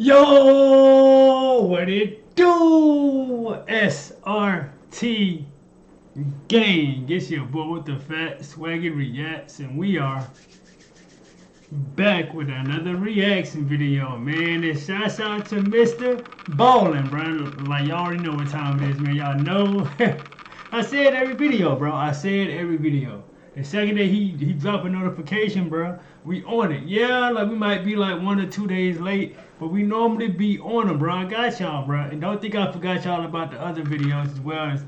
Yo, what it do? SRT gang. It's your boy with the fat SwaggyReacts, and we are back with another reaction video, man. And shouts out to Mr. Ballen, bro. Like, y'all already know what time it is, man. Y'all know. I say it every video, bro. I say it every video. The second that he drop a notification, bro, we on it. Yeah, like we might be like 1 or 2 days late, but we normally be on them, bro. I got y'all, bro. And don't think I forgot y'all about the other videos as well as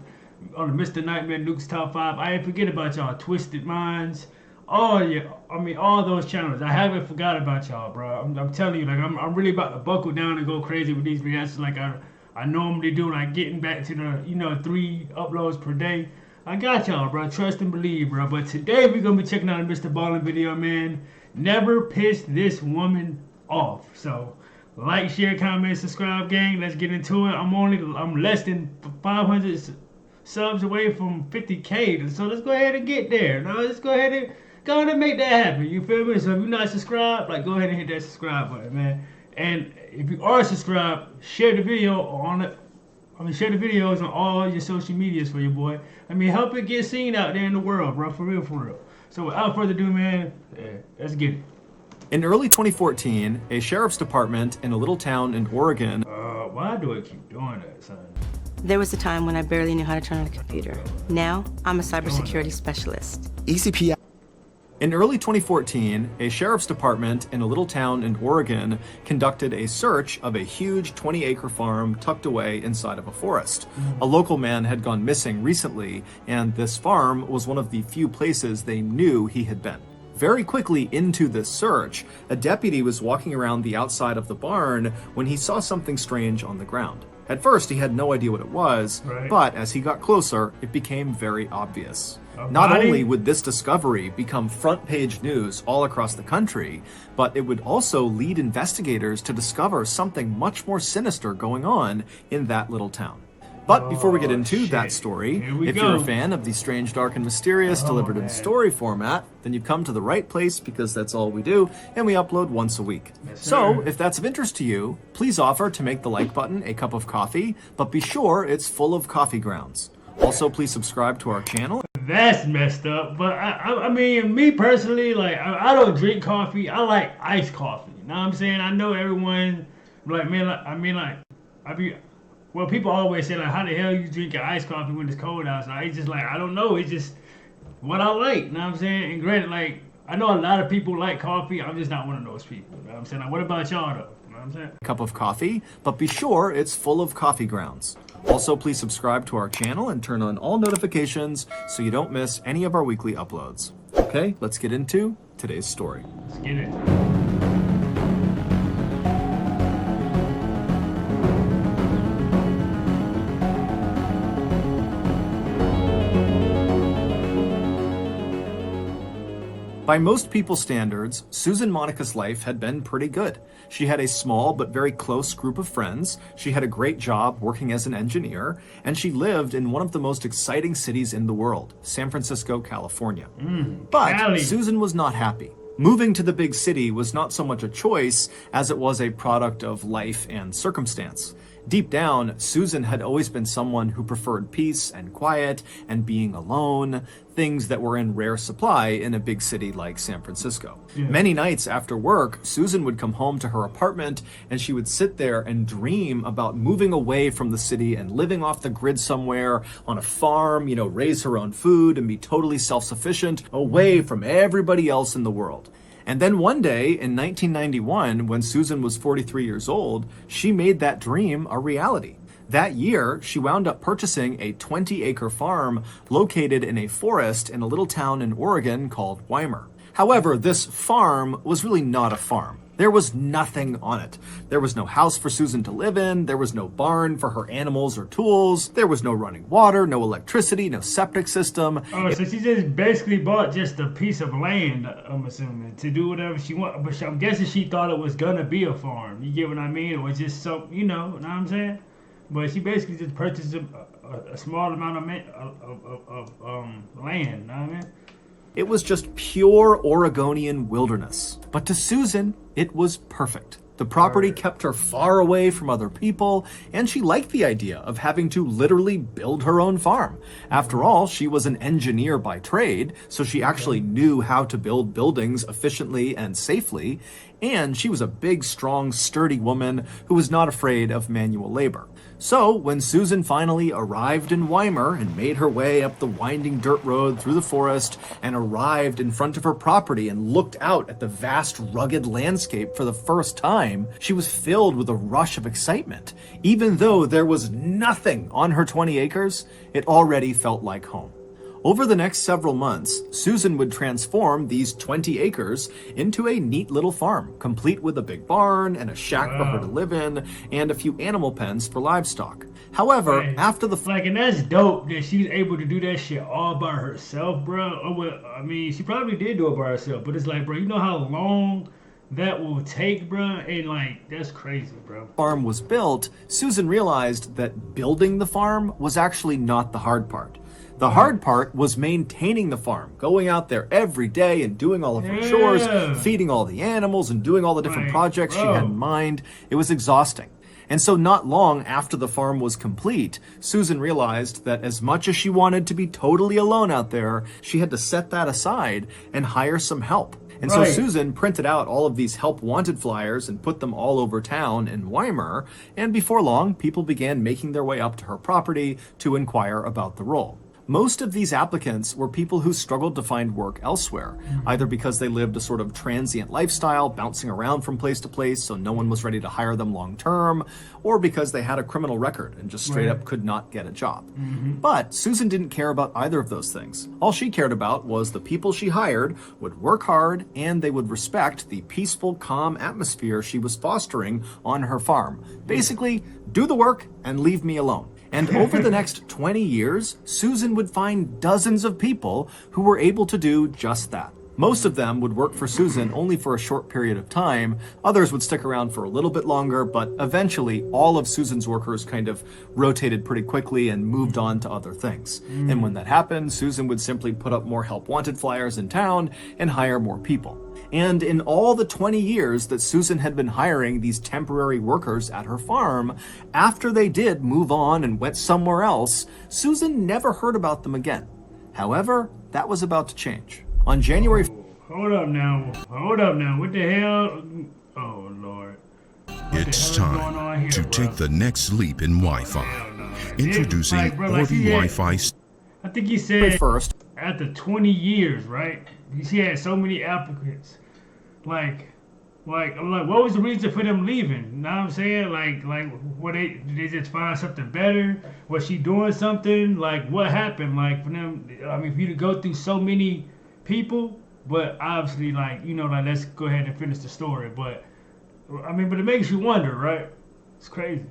on the Mr. Nightmare Nuke's Top 5. I ain't forget about y'all Twisted Minds. Oh yeah, I mean all those channels. I haven't forgot about y'all, bro. I'm telling you, like I'm really about to buckle down and go crazy with these reactions like I normally do, like getting back to the 3 uploads per day. I got y'all, bro. Trust and believe, bro. But today we're gonna be checking out a Mr. Ballen video, man. Never piss this woman off. So like, share, comment, subscribe, gang. Let's get into it. I'm less than 500 subs away from 50K. So let's go ahead and get there. Now let's go ahead and make that happen. You feel me? So if you're not subscribed, like, go ahead and hit that subscribe button, man. And if you are subscribed, share the video on it. Share the videos on all your social medias for your boy. Help it get seen out there in the world, bro. For real, for real. So without further ado, man, let's get it. In early 2014, a sheriff's department in a little town in Oregon. Why do I keep doing that, son? There was a time when I barely knew how to turn on a computer. Now, I'm a cybersecurity specialist. ECP. In early 2014, a sheriff's department in a little town in Oregon conducted a search of a huge 20-acre farm tucked away inside of a forest. A local man had gone missing recently, and this farm was one of the few places they knew he had been. Very quickly into this search, a deputy was walking around the outside of the barn when he saw something strange on the ground. At first, he had no idea what it was, but as he got closer, it became very obvious. Not only would this discovery become front-page news all across the country, but it would also lead investigators to discover something much more sinister going on in that little town. But before we get into that story, if you're a fan of the strange, dark, and mysterious delivered in story format, then you've come to the right place because that's all we do, and we upload once a week. So, if that's of interest to you, please offer to make the like button a cup of coffee, but be sure it's full of coffee grounds. Also, please subscribe to our channel. That's messed up, but I mean, me personally, like, I don't drink coffee. I like iced coffee. You know what I'm saying? I know everyone, like, man, well, people always say, like, how the hell you drink your iced coffee when it's cold outside? It's just like, I don't know. It's just what I like. You know what I'm saying? And granted, like, I know a lot of people like coffee. I'm just not one of those people. You know what I'm saying? Like, what about y'all, though? You know what I'm saying? Cup of coffee, but be sure it's full of coffee grounds. Also, please subscribe to our channel and turn on all notifications so you don't miss any of our weekly uploads. Okay, let's get into today's story. Let's get it. By most people's standards, Susan Monica's life had been pretty good. She had a small but very close group of friends, she had a great job working as an engineer, and she lived in one of the most exciting cities in the world, San Francisco, California. But Susan was not happy. Moving to the big city was not so much a choice as it was a product of life and circumstance. Deep down, Susan had always been someone who preferred peace and quiet and being alone, things that were in rare supply in a big city like San Francisco. Many nights after work, Susan would come home to her apartment and she would sit there and dream about moving away from the city and living off the grid somewhere on a farm, raise her own food and be totally self-sufficient, away from everybody else in the world. And then one day in 1991, when Susan was 43 years old, she made that dream a reality. That year, she wound up purchasing a 20-acre farm located in a forest in a little town in Oregon called Weimar. However, this farm was really not a farm. There was nothing on it. There was no house for Susan to live in, there was no barn for her animals or tools, there was no running water, no electricity, no septic system. Oh, so she just basically bought just a piece of land, I'm assuming, to do whatever she wanted. But I'm guessing she thought it was gonna be a farm. You get what I mean? It was just so, you know what I'm saying? But she basically just purchased a small amount of land, you know what I mean? It was just pure Oregonian wilderness. But to Susan, it was perfect. The property kept her far away from other people, and she liked the idea of having to literally build her own farm. After all, she was an engineer by trade, so she actually knew how to build buildings efficiently and safely, and she was a big, strong, sturdy woman who was not afraid of manual labor. So, when Susan finally arrived in Weimar and made her way up the winding dirt road through the forest and arrived in front of her property and looked out at the vast, rugged landscape for the first time, she was filled with a rush of excitement. Even though there was nothing on her 20 acres, it already felt like home. Over the next several months, Susan would transform these 20 acres into a neat little farm, complete with a big barn and a shack for her to live in, and a few animal pens for livestock. However, after the... and that's dope that she's able to do that shit all by herself, bro. Oh, well, I mean, she probably did do it by herself, but it's like, bro, you know how long that will take, bro? And like, that's crazy, bro. Farm was built, Susan realized that building the farm was actually not the hard part. The hard part was maintaining the farm, going out there every day and doing all of her chores, feeding all the animals and doing all the different projects she had in mind. It was exhausting. And so not long after the farm was complete, Susan realized that as much as she wanted to be totally alone out there, she had to set that aside and hire some help. And so Susan printed out all of these help wanted flyers and put them all over town in Weimar, and before long, people began making their way up to her property to inquire about the role. Most of these applicants were people who struggled to find work elsewhere, either because they lived a sort of transient lifestyle, bouncing around from place to place so no one was ready to hire them long term, or because they had a criminal record and just straight up could not get a job. But Susan didn't care about either of those things. All she cared about was the people she hired would work hard and they would respect the peaceful, calm atmosphere she was fostering on her farm. Basically, do the work and leave me alone. And over the next 20 years, Susan would find dozens of people who were able to do just that. Most of them would work for Susan only for a short period of time. Others would stick around for a little bit longer, but eventually all of Susan's workers kind of rotated pretty quickly and moved on to other things. And when that happened, Susan would simply put up more help wanted flyers in town and hire more people. And in all the 20 years that Susan had been hiring these temporary workers at her farm, after they did move on and went somewhere else, Susan never heard about them again. However, that was about to change. On January... Hold up now. What the hell? Oh, Lord. It's time to take the next leap in Wi-Fi. Introducing Orbi Wi-Fi. I think he said first. After 20 years, right? She had so many applicants. Like, what was the reason for them leaving? You know what I'm saying? What did they just find something better? Was she doing something? Like, what happened? Like, for them, I mean, for you to go through so many people, but obviously, let's go ahead and finish the story. But, I mean, but it makes you wonder, right? It's crazy.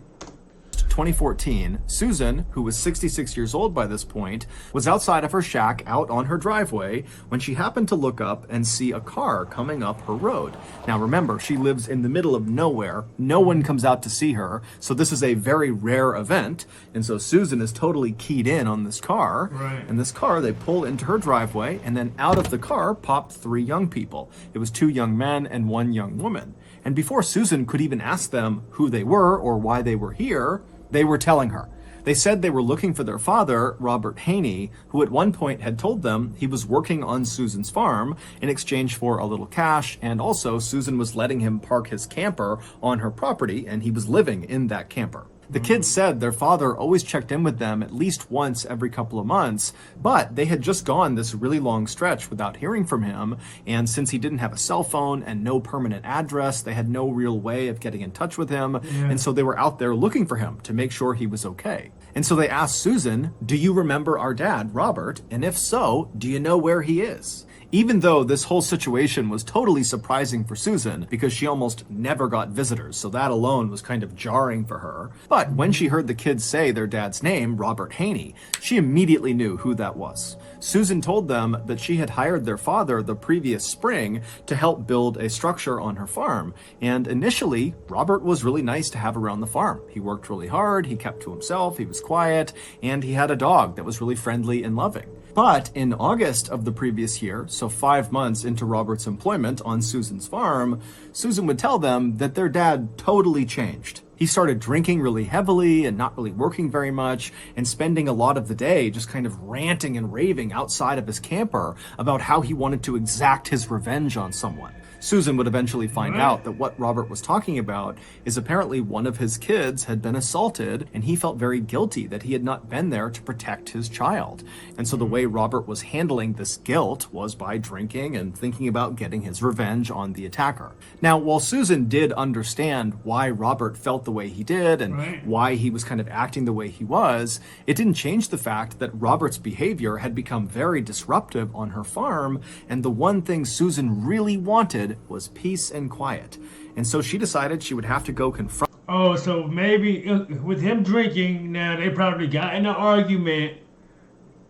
2014, Susan, who was 66 years old by this point, was outside of her shack out on her driveway when she happened to look up and see a car coming up her road. Now remember, she lives in the middle of nowhere. No one comes out to see her, so this is a very rare event. And so Susan is totally keyed in on this car. Right. And this car, they pull into her driveway, and then out of the car popped 3 young people. It was 2 young men and 1 young woman. And before Susan could even ask them who they were or why they were here, they were telling her. They said they were looking for their father, Robert Haney, who at one point had told them he was working on Susan's farm in exchange for a little cash, and also Susan was letting him park his camper on her property, and he was living in that camper. The kids said their father always checked in with them at least once every couple of months, but they had just gone this really long stretch without hearing from him, and since he didn't have a cell phone and no permanent address, they had no real way of getting in touch with him, and so they were out there looking for him to make sure he was okay. And so they asked Susan, "Do you remember our dad, Robert? And if so, do you know where he is?" Even though this whole situation was totally surprising for Susan because she almost never got visitors, so that alone was kind of jarring for her. But when she heard the kids say their dad's name, Robert Haney, she immediately knew who that was. Susan told them that she had hired their father the previous spring to help build a structure on her farm. And initially, Robert was really nice to have around the farm. He worked really hard, he kept to himself, he was quiet, and he had a dog that was really friendly and loving. But in August of the previous year, so 5 months into Robert's employment on Susan's farm, Susan would tell them that their dad totally changed. He started drinking really heavily and not really working very much and spending a lot of the day just kind of ranting and raving outside of his camper about how he wanted to exact his revenge on someone. Susan would eventually find out that what Robert was talking about is apparently one of his kids had been assaulted, and he felt very guilty that he had not been there to protect his child. And so the way Robert was handling this guilt was by drinking and thinking about getting his revenge on the attacker. Now, while Susan did understand why Robert felt the way he did and why he was kind of acting the way he was, it didn't change the fact that Robert's behavior had become very disruptive on her farm, and the one thing Susan really wanted was peace and quiet. And so she decided she would have to go confront. Oh, so maybe with him drinking, now they probably got in an argument.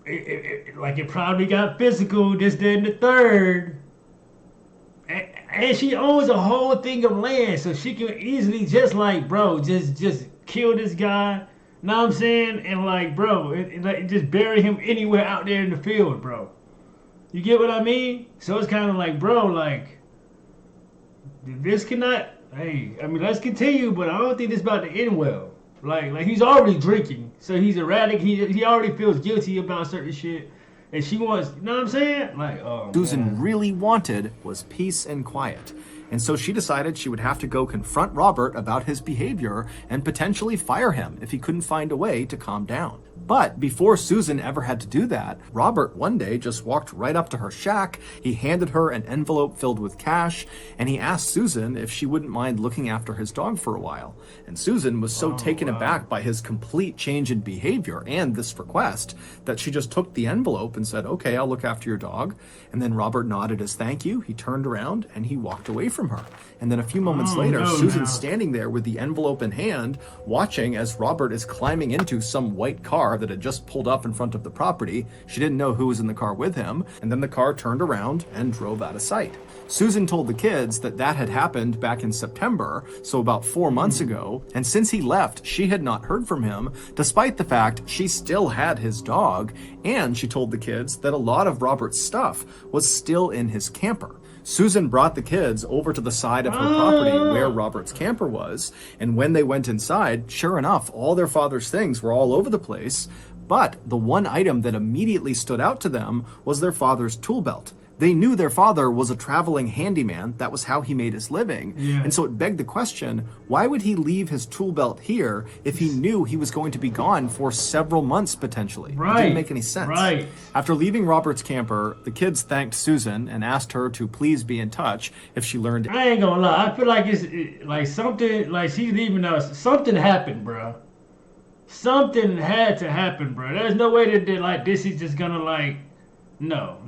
It probably got physical, this, that, and the third. And she owns a whole thing of land, so she can easily just like, bro, just kill this guy. Know what I'm saying? And like, bro, just bury him anywhere out there in the field, bro. You get what I mean? So it's kind of like, bro, like, this cannot, hey, I mean, let's continue, but I don't think this about to end well. Like he's already drinking, so he's erratic. He already feels guilty about certain shit, and she wants, you know what I'm saying? Like, oh, Susan really wanted was peace and quiet. And so she decided she would have to go confront Robert about his behavior and potentially fire him if he couldn't find a way to calm down. But before Susan ever had to do that, Robert one day just walked right up to her shack. He handed her an envelope filled with cash, and he asked Susan if she wouldn't mind looking after his dog for a while. And Susan was so taken aback by his complete change in behavior and this request that she just took the envelope and said, okay, I'll look after your dog. And then Robert nodded as thank you. He turned around and he walked away from her. And then a few moments later, Susan's standing there with the envelope in hand, watching as Robert is climbing into some white car that had just pulled up in front of the property. She didn't know who was in the car with him, and then the car turned around and drove out of sight. Susan told the kids that that had happened back in September, so about 4 months ago, and since he left, she had not heard from him, despite the fact she still had his dog, and she told the kids that a lot of Robert's stuff was still in his camper. Susan brought the kids over to the side of her property where Robert's camper was, and when they went inside, sure enough, all their father's things were all over the place, but the one item that immediately stood out to them was their father's tool belt. They knew their father was a traveling handyman. That was how he made his living. Yeah. And so it begged the question, why would he leave his tool belt here if he knew he was going to be gone for several months potentially? Right. It didn't make any sense. Right. After leaving Robert's camper, the kids thanked Susan and asked her to please be in touch if she learned. I ain't gonna lie. I feel like it's like something, like she's leaving us. Something happened, bro. Something had to happen, bro. There's no way that like this is just gonna like, no.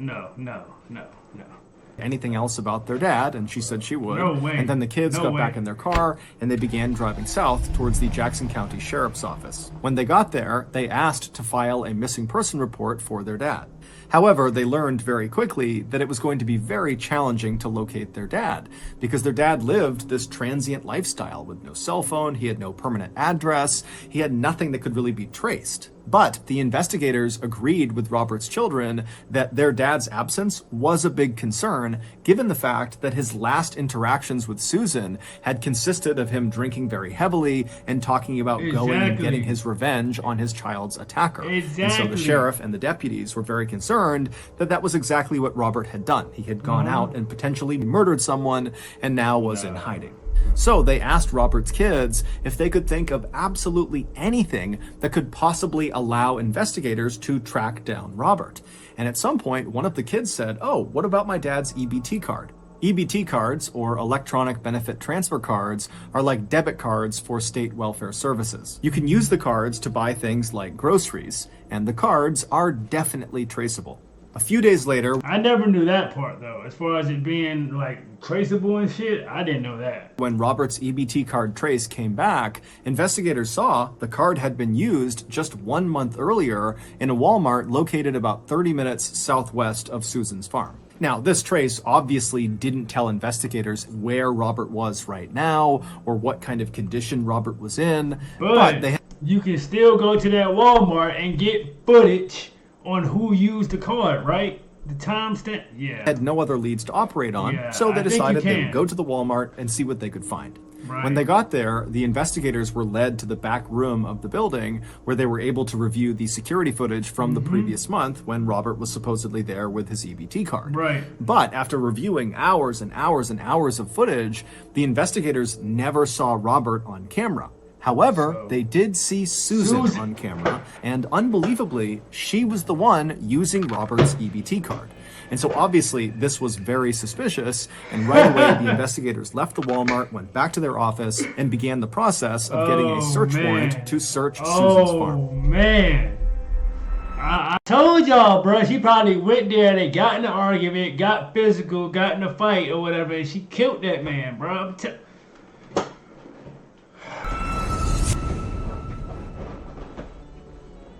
Anything else about their dad, and she said she would. No way. And then the kids got back in their car and they began driving south towards the Jackson County Sheriff's Office. When they got there, they asked to file a missing person report for their dad. However, they learned very quickly that it was going to be very challenging to locate their dad because their dad lived this transient lifestyle with no cell phone, he had no permanent address, he had nothing that could really be traced. But the investigators agreed with Robert's children that their dad's absence was a big concern, given the fact that his last interactions with Susan had consisted of him drinking very heavily and talking about going and getting his revenge on his child's attacker. And so the sheriff and the deputies were very concerned that that was exactly what Robert had done. He had gone out and potentially murdered someone and now was in hiding. So they asked Robert's kids if they could think of absolutely anything that could possibly allow investigators to track down Robert. And at some point, one of the kids said, oh, what about my dad's EBT card? EBT cards, or electronic benefit transfer cards, are like debit cards for state welfare services. You can use the cards to buy things like groceries, and the cards are definitely traceable. A few days later, I never knew that part though. As far as it being like traceable and shit, I didn't know that. When Robert's EBT card trace came back, investigators saw the card had been used just 1 month earlier in a Walmart located about 30 minutes southwest of Susan's farm. Now, this trace obviously didn't tell investigators where Robert was right now or what kind of condition Robert was in, but they you can still go to that Walmart and get footage on who used the card, right? The timestamp. Yeah. Had no other leads to operate on, Yeah, so they I think you decided they can. would go to the Walmart and see what they could find. Right. When they got there, the investigators were led to the back room of the building where they were able to review the security footage from the previous month when Robert was supposedly there with his EBT card. Right. But after reviewing hours and hours and hours of footage, the investigators never saw Robert on camera. However, they did see Susan on camera, and unbelievably, she was the one using Robert's EBT card. And so obviously this was very suspicious, and right away the investigators left the Walmart, went back to their office, and began the process of getting a search warrant to search Susan's farm. Oh, man. I told y'all, bro, she probably went there, they got in an argument, got physical, got in a fight or whatever, and she killed that man, bro.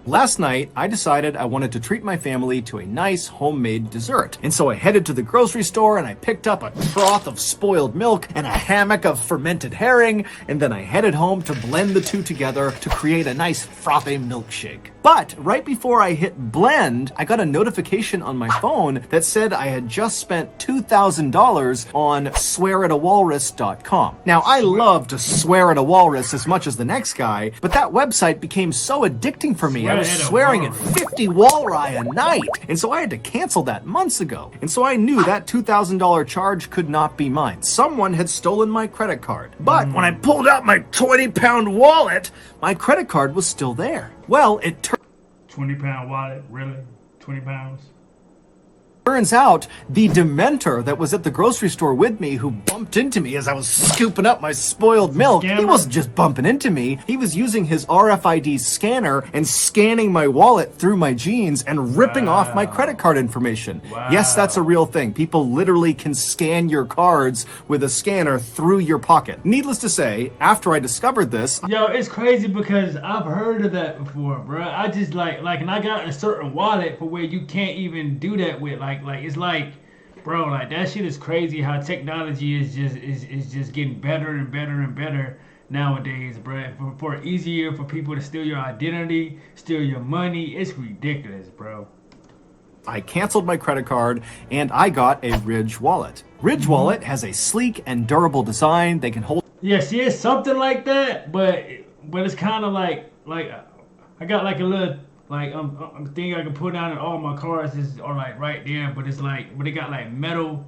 Last night, I decided I wanted to treat my family to a nice homemade dessert. And so I headed to the grocery store and I picked up a trough of spoiled milk and a hammock of fermented herring, and then I headed home to blend the two together to create a nice frappe milkshake. But right before I hit blend, I got a notification on my phone that said I had just spent $2,000 on swearatawalrus.com. Now, I love to swear at a walrus as much as the next guy, but that website became so addicting for me. I was swearing at 50 walrus a night, and so I had to cancel that months ago. And so I knew that $2,000 charge could not be mine. Someone had stolen my credit card. But when I pulled out my 20-pound wallet, my credit card was still there. Well, it 20-pound wallet, really? 20 pounds? turns out the Dementor that was at the grocery store with me, who bumped into me as I was scooping up my spoiled milk, he wasn't just bumping into me, he was using his RFID scanner and scanning my wallet through my jeans and ripping off my credit card information. Yes, that's a real thing. People literally can scan your cards with a scanner through your pocket. Needless to say, after I discovered this, yo, it's crazy because I've heard of that before, bro. I just like, and I got a certain wallet for where you can't even do that with, like it's like, bro, like that shit is crazy how technology is just getting better and better and better nowadays, bro. For easier for people to steal your identity, steal your money, it's ridiculous, bro. I canceled my credit card and I got a Ridge wallet. Ridge wallet has a sleek and durable design. They can hold. Yeah, see, it's something like that, but it's kind of like I got like a little thing I can put down in all my cards are like right there, but it's like, but it got like metal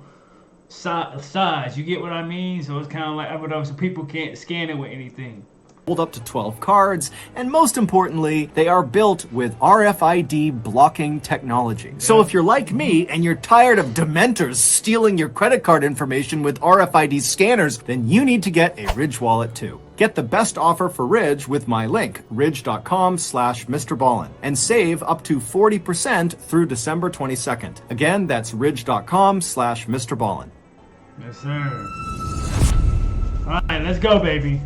size. You get what I mean? So it's kind of like, so people can't scan it with anything. Hold up to 12 cards, and most importantly, they are built with RFID blocking technology. So if you're like me and you're tired of Dementors stealing your credit card information with RFID scanners, then you need to get a Ridge wallet too. Get the best offer for Ridge with my link, ridge.com/Mr. Ballen, and save up to 40% through December 22nd. Again, that's ridge.com/Mr. Ballen. Yes, sir. All right, let's go, baby.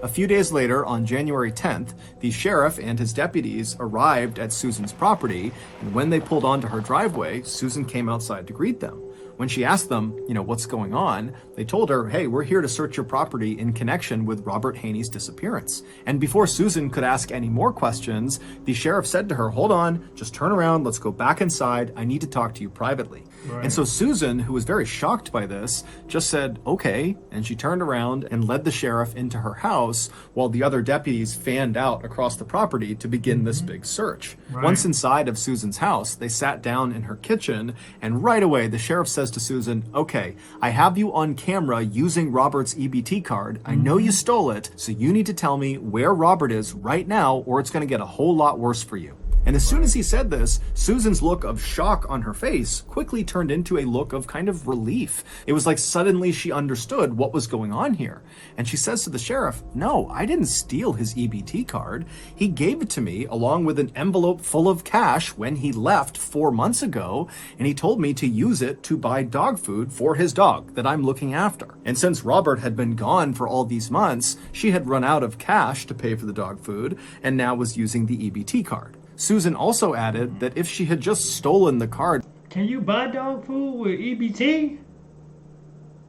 A few days later, on January 10th, the sheriff and his deputies arrived at Susan's property, and when they pulled onto her driveway, Susan came outside to greet them. When she asked them, what's going on, they told her, hey, we're here to search your property in connection with Robert Haney's disappearance. And before Susan could ask any more questions, the sheriff said to her, hold on, just turn around, let's go back inside, I need to talk to you privately. Right. And so Susan, who was very shocked by this, just said, okay, and she turned around and led the sheriff into her house while the other deputies fanned out across the property to begin this big search. Right. Once inside of Susan's house, they sat down in her kitchen, and right away the sheriff says to Susan, okay, I have you on camera using Robert's EBT card. I know you stole it, so you need to tell me where Robert is right now, or it's going to get a whole lot worse for you. And as soon as he said this, Susan's look of shock on her face quickly turned into a look of kind of relief. It was like suddenly she understood what was going on here. And she says to the sheriff, no, I didn't steal his EBT card. He gave it to me along with an envelope full of cash when he left 4 months ago, and he told me to use it to buy dog food for his dog that I'm looking after. And since Robert had been gone for all these months, she had run out of cash to pay for the dog food and now was using the EBT card. Susan also added that if she had just stolen the card... Can you buy dog food with EBT?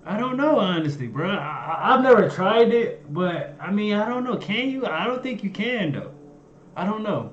I don't know, honestly, bro. I've never tried it, but I mean, I don't know. Can you? I don't think you can, though. I don't know.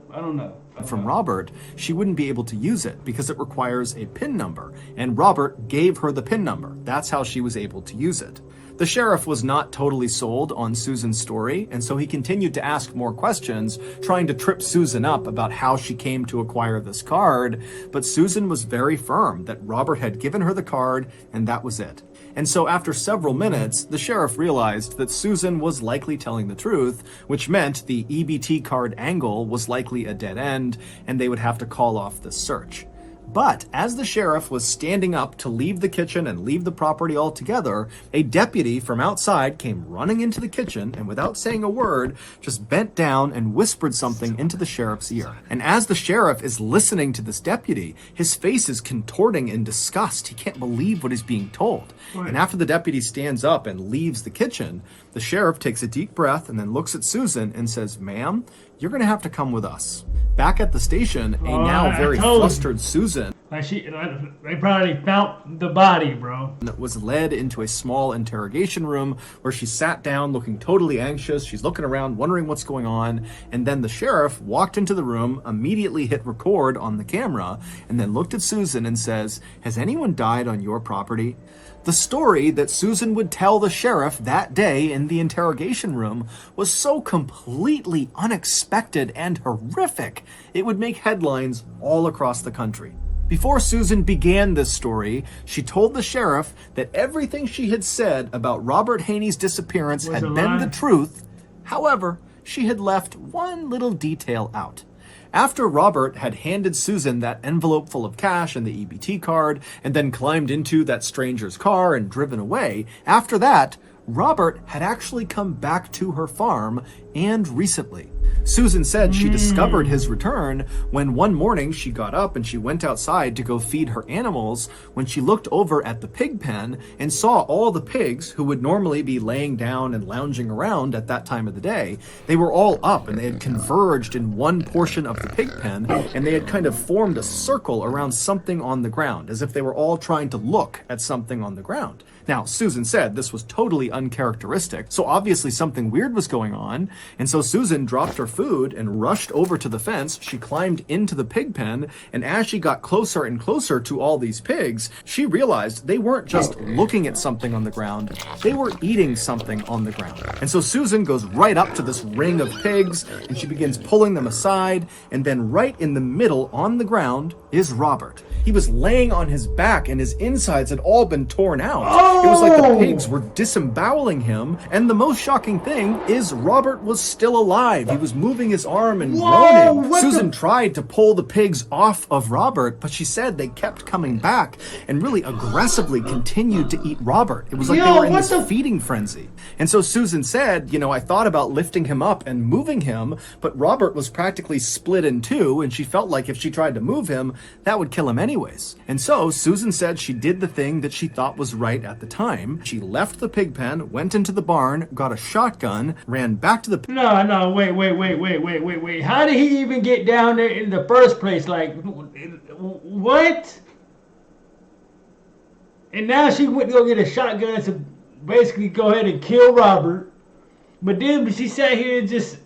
from Robert, she wouldn't be able to use it because it requires a PIN number, and Robert gave her the PIN number. That's how she was able to use it. The sheriff was not totally sold on Susan's story, and so he continued to ask more questions, trying to trip Susan up about how she came to acquire this card, but Susan was very firm that Robert had given her the card, and that was it. And so after several minutes, the sheriff realized that Susan was likely telling the truth, which meant the EBT card angle was likely a dead end, and they would have to call off the search. But as the sheriff was standing up to leave the kitchen and leave the property altogether, a deputy from outside came running into the kitchen and without saying a word, just bent down and whispered something into the sheriff's ear. And as the sheriff is listening to this deputy, his face is contorting in disgust. He can't believe what he's being told. And after the deputy stands up and leaves the kitchen, the sheriff takes a deep breath and then looks at Susan and says, "Ma'am, you're going to have to come with us." Back at the station, a now very flustered Susan they probably found the body, bro. Was led into a small interrogation room where she sat down looking totally anxious. She's looking around, wondering what's going on. And then the sheriff walked into the room, immediately hit record on the camera, and then looked at Susan and says, "Has anyone died on your property?" The story that Susan would tell the sheriff that day in the interrogation room was so completely unexpected and horrific, it would make headlines all across the country. Before Susan began this story, she told the sheriff that everything she had said about Robert Haney's disappearance had been the truth. However, she had left one little detail out. After Robert had handed Susan that envelope full of cash and the EBT card, and then climbed into that stranger's car and driven away, after that, Robert had actually come back to her farm, and recently. Susan said she discovered his return when one morning she got up and she went outside to go feed her animals when she looked over at the pig pen and saw all the pigs who would normally be laying down and lounging around at that time of the day. They were all up and they had converged in one portion of the pig pen, and they had kind of formed a circle around something on the ground, as if they were all trying to look at something on the ground. Now, Susan said this was totally uncharacteristic, so obviously something weird was going on, and so Susan dropped her food and rushed over to the fence. She climbed into the pig pen, and as she got closer and closer to all these pigs, she realized they weren't just looking at something on the ground, they were eating something on the ground. And so Susan goes right up to this ring of pigs, and she begins pulling them aside, and then right in the middle on the ground is Robert. He was laying on his back, and his insides had all been torn out. It was like the pigs were disemboweling him, and the most shocking thing is Robert was still alive. He was moving his arm and groaning. Susan tried to pull the pigs off of Robert, but she said they kept coming back and really aggressively continued to eat Robert. It was like they were in this feeding frenzy. And so Susan said, I thought about lifting him up and moving him, but Robert was practically split in two, and she felt like if she tried to move him, that would kill him anyways. And so Susan said she did the thing that she thought was right at the time. She left the pig pen, went into the barn, got a shotgun, ran back to the... No, wait. How did he even get down there in the first place? Like, what? And now she went to go get a shotgun to basically go ahead and kill Robert. But then she sat here and just...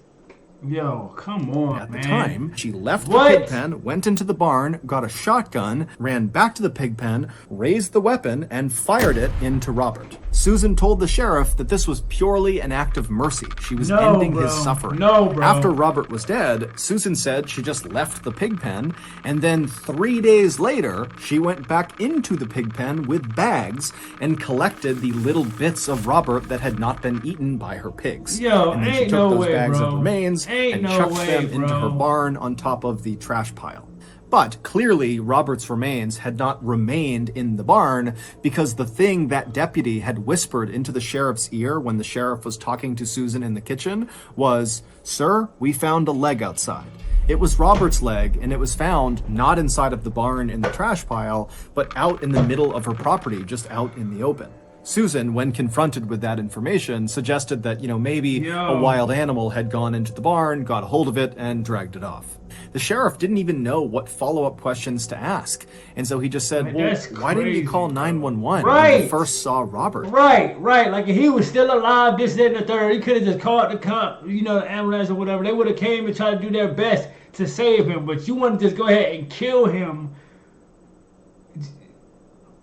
Yo, come on, At the time, she left the pig pen, went into the barn, got a shotgun, ran back to the pig pen, raised the weapon, and fired it into Robert. Susan told the sheriff that this was purely an act of mercy. She was ending his suffering. After Robert was dead, Susan said she just left the pig pen, and then 3 days later, she went back into the pig pen with bags and collected the little bits of Robert that had not been eaten by her pigs. And then she took those bags of remains and chucked them into her barn on top of the trash pile. But clearly, Robert's remains had not remained in the barn because the thing that deputy had whispered into the sheriff's ear when the sheriff was talking to Susan in the kitchen was, "Sir, we found a leg outside." It was Robert's leg, and it was found not inside of the barn in the trash pile, but out in the middle of her property, just out in the open. Susan, when confronted with that information, suggested that, maybe a wild animal had gone into the barn, got a hold of it, and dragged it off. The sheriff didn't even know what follow-up questions to ask. And so he just said, well, why didn't you call 911 when you first saw Robert? Right. Like, if he was still alive, this, that, and the third, he could have just called the cop, the ambulance or whatever. They would have came and tried to do their best to save him. But you want to just go ahead and kill him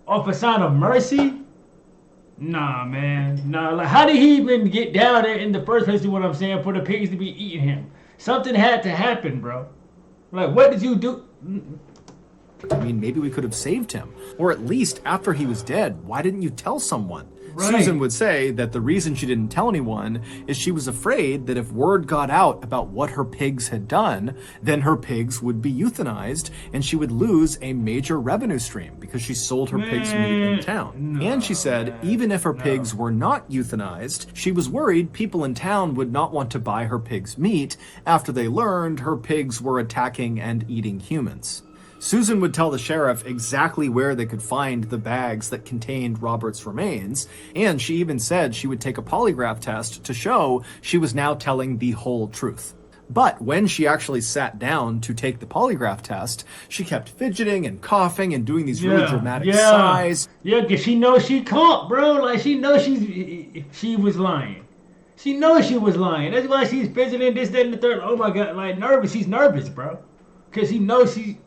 off a sign of mercy? Nah, man. Nah, like, how did he even get down there in the first place, you know what I'm saying, for the pigs to be eating him? Something had to happen, bro. Like, what did you do? I mean, maybe we could have saved him. Or at least after he was dead, why didn't you tell someone? Right. Susan would say that the reason she didn't tell anyone is she was afraid that if word got out about what her pigs had done, then her pigs would be euthanized and she would lose a major revenue stream because she sold her pigs' meat in town. And she said even if her pigs were not euthanized, she was worried people in town would not want to buy her pigs' meat after they learned her pigs were attacking and eating humans. Susan would tell the sheriff exactly where they could find the bags that contained Robert's remains, and she even said she would take a polygraph test to show she was now telling the whole truth. But when she actually sat down to take the polygraph test, she kept fidgeting and coughing and doing these really dramatic sighs. Yeah, because she knows she caught, bro. Like, she knows she was lying. She knows she was lying. That's why she's fidgeting, this, that, and the third. Oh, my God, like, nervous. She's nervous, bro. Because she knows she...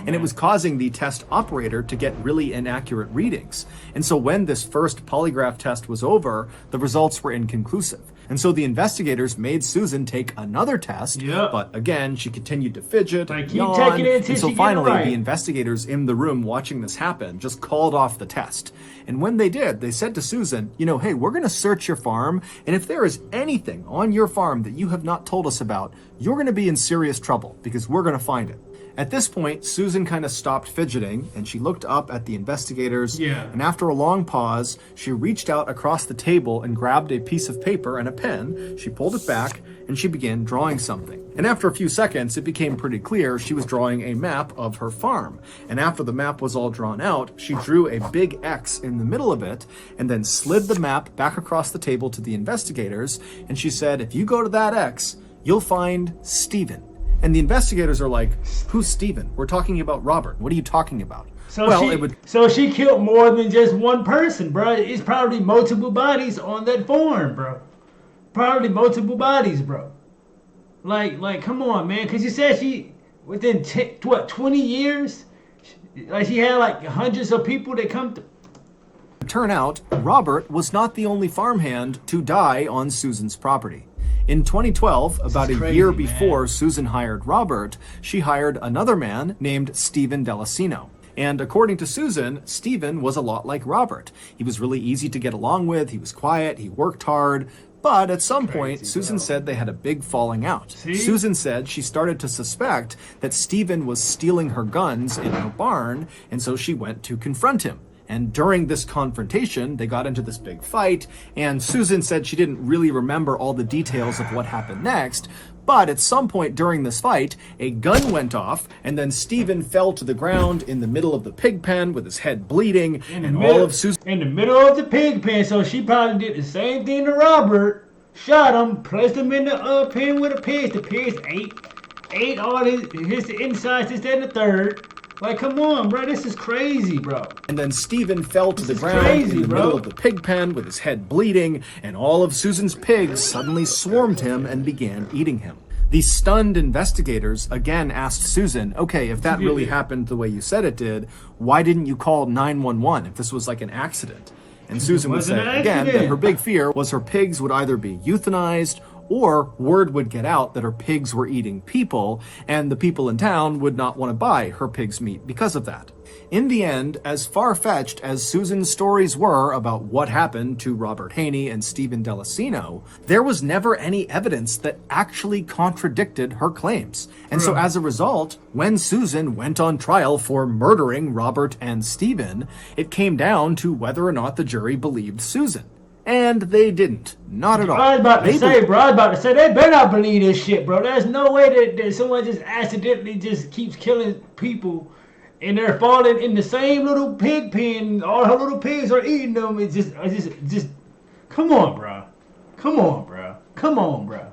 And it was causing the test operator to get really inaccurate readings. And so when this first polygraph test was over, the results were inconclusive. And so the investigators made Susan take another test, but again, she continued to fidget and yawn. And so finally, the investigators in the room watching this happen just called off the test. And when they did, they said to Susan, hey, we're going to search your farm, and if there is anything on your farm that you have not told us about, you're going to be in serious trouble because we're going to find it. At this point, Susan kind of stopped fidgeting, and she looked up at the investigators, and after a long pause, she reached out across the table and grabbed a piece of paper and a pen. She pulled it back, and she began drawing something. And after a few seconds, it became pretty clear she was drawing a map of her farm. And after the map was all drawn out, she drew a big X in the middle of it, and then slid the map back across the table to the investigators, and she said, if you go to that X, you'll find Stephen. And the investigators are like, who's Stephen? We're talking about Robert. What are you talking about? So she killed more than just one person, bro. It's probably multiple bodies on that farm, bro. Probably multiple bodies, bro. Like, come on, man. Because you said she, within, 20 years? Like, she had, like, hundreds of people that come to... Turn out, Robert was not the only farmhand to die on Susan's property. In 2012, about a year before Susan hired Robert, she hired another man named Stephen Delacino. And according to Susan, Stephen was a lot like Robert. He was really easy to get along with, he was quiet, he worked hard, but at some point, Susan said they had a big falling out. Susan said she started to suspect that Stephen was stealing her guns in her barn, and so she went to confront him. And during this confrontation, they got into this big fight, and Susan said she didn't really remember all the details of what happened next, but at some point during this fight, a gun went off, and then Stephen fell to the ground in the middle of the pig pen with his head bleeding, and all of Susan... In the middle of the pig pen, so she probably did the same thing to Robert, shot him, placed him in the pen with the pigs. The pigs ate all his insides, this, that, and the third. Like, come on, bro. This is crazy, bro. And then Stephen fell to the ground in the middle of the pig pen with his head bleeding, and all of Susan's pigs suddenly swarmed him and began eating him. The stunned investigators again asked Susan, okay, if that really happened the way you said it did, why didn't you call 911 if this was like an accident? And Susan would say, again, that her big fear was her pigs would either be euthanized or word would get out that her pigs were eating people, and the people in town would not want to buy her pig's meat because of that. In the end, as far-fetched as Susan's stories were about what happened to Robert Haney and Stephen Delacino, there was never any evidence that actually contradicted her claims. And so as a result, when Susan went on trial for murdering Robert and Stephen, it came down to whether or not the jury believed Susan. And they didn't. Not at all. I was about to say, they better not believe this shit, bro. There's no way that someone just accidentally just keeps killing people and they're falling in the same little pig pen. All her little pigs are eating them. It's just, come on, bro. Come on, bro. Come on, bro.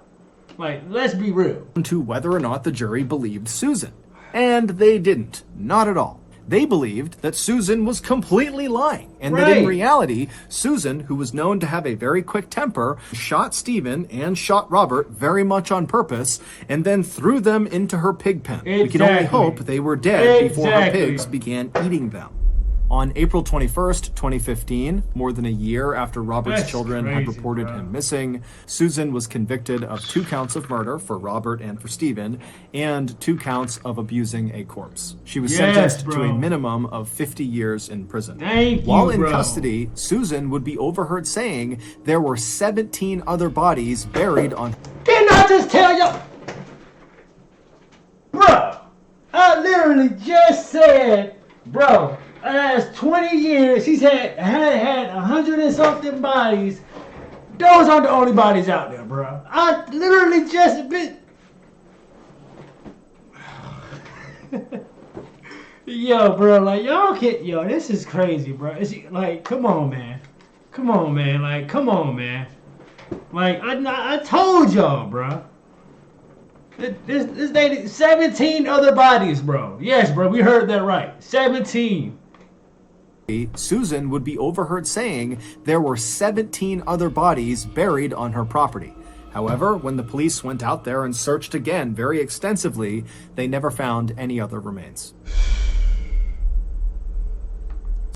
Like, let's be real. To whether or not the jury believed Susan. And they didn't. Not at all. They believed that Susan was completely lying, and that in reality, Susan, who was known to have a very quick temper, shot Stephen and shot Robert very much on purpose, and then threw them into her pig pen. Exactly. We can only hope they were dead before her pigs began eating them. On April 21st, 2015, more than a year after Robert's children had reported him missing, Susan was convicted of 2 counts of murder for Robert and for Stephen, and 2 counts of abusing a corpse. She was sentenced to a minimum of 50 years in prison. While in custody, Susan would be overheard saying there were 17 other bodies buried on... Didn't I just tell you? Bro, I literally just said, bro, last 20 years, she's had 100 and something bodies. Those aren't the only bodies out there, bro. I literally just been... Yo, bro, like, y'all can't... Yo, this is crazy, bro. It's like, come on, man. Come on, man. Like, come on, man. Like, I told y'all, bro. This lady, 17 other bodies, bro. Yes, bro, we heard that right. 17. Susan would be overheard saying there were 17 other bodies buried on her property. However, when the police went out there and searched again very extensively, they never found any other remains.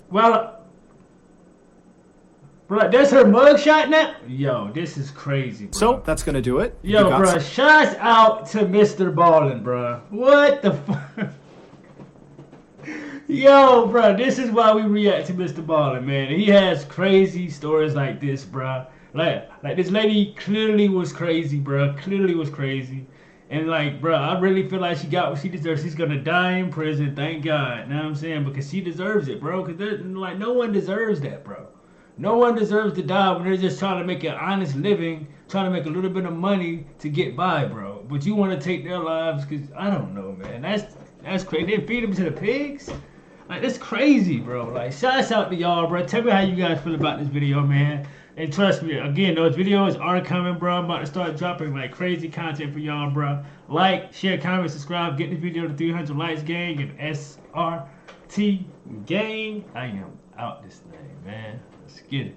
Well, bro, that's her mugshot now? Yo, this is crazy, bro. So, that's gonna do it. Yo, bro, shouts out to Mr. Ballen, bro. What the fuck? Yo, bro, this is why we react to Mr. Ballen, man. He has crazy stories like this, bro. Like this lady clearly was crazy, bro. Clearly was crazy. And like, bro, I really feel like she got what she deserves. She's gonna die in prison, thank God. You know what I'm saying? Because she deserves it, bro. Because like, no one deserves that, bro. No one deserves to die when they're just trying to make an honest living, trying to make a little bit of money to get by, bro. But you want to take their lives because, I don't know, man. That's crazy. They feed them to the pigs? Like, that's crazy, bro. Like, shouts out to y'all, bro. Tell me how you guys feel about this video, man. And trust me, again, those videos are coming, bro. I'm about to start dropping, like, crazy content for y'all, bro. Like, share, comment, subscribe. Get this video to 300 likes, gang. And SRT gang. I am out this thing, man. Let's get it.